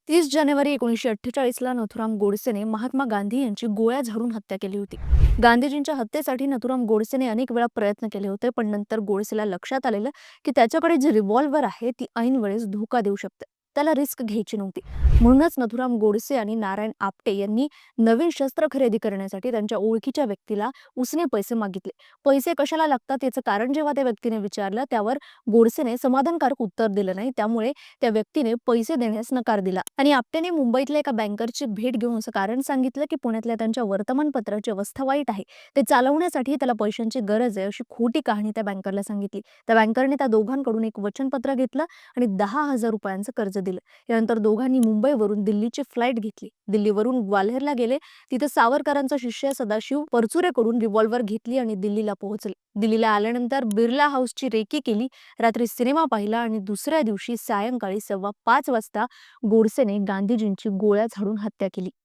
30 जानेवारी 1948ला नथुराम गोडसेने महात्मा गांधी यांची गोळ्या झाडून हत्या केली होती. गांधीजींच्या हत्येसाठी नथुराम गोडसेने अनेक वेळा प्रयत्न केले होते, पण नंतर गोडसेला लक्षात आलेलं की त्याच्याकडे जी रिव्हॉल्वर आहे ती ऐन वेळेस धोका देऊ शकते. त्याला रिस्क घ्यायची नव्हती. म्हणूनच नथुराम गोडसे आणि नारायण आपटे यांनी नवीन शस्त्र खरेदी करण्यासाठी त्यांच्या ओळखीच्या व्यक्तीला उसने पैसे मागितले. पैसे कशाला लागतात याचं कारण जेव्हा त्या व्यक्तीने विचारलं, त्यावर गोडसेने समाधानकारक उत्तर दिलं नाही. त्यामुळे त्या व्यक्तीने पैसे देण्यास नकार दिला आणि आपटेने मुंबईतल्या एका बँकरची भेट घेऊन असं कारण सांगितलं की पुण्यातल्या त्यांच्या वर्तमानपत्राची अवस्था वाईट आहे, ते चालवण्यासाठी त्याला पैशांची गरज आहे, अशी खोटी कहाणी त्या बँकरला सांगितली. त्या बँकरने त्या दोघांकडून एक वचनपत्र घेतलं आणि 10,000 रुपयांचं कर्ज दिलं. यानंतर दोघांनी मुंबईवरून दिल्लीची फ्लाईट घेतली. दिल्लीवरून ग्वाल्हेरला गेले. तिथे सावरकरांचा शिष्य सदाशिव परचुरेकडून रिव्हॉल्वर घेतली आणि दिल्लीला पोहोचले. दिल्लीला आल्यानंतर बिर्ला हाऊसची रेकी केली. रात्री सिनेमा पाहिला आणि दुसऱ्या दिवशी सायंकाळी 5:15 वाजता गोडसेने गांधीजींची गोळ्या झाडून हत्या केली.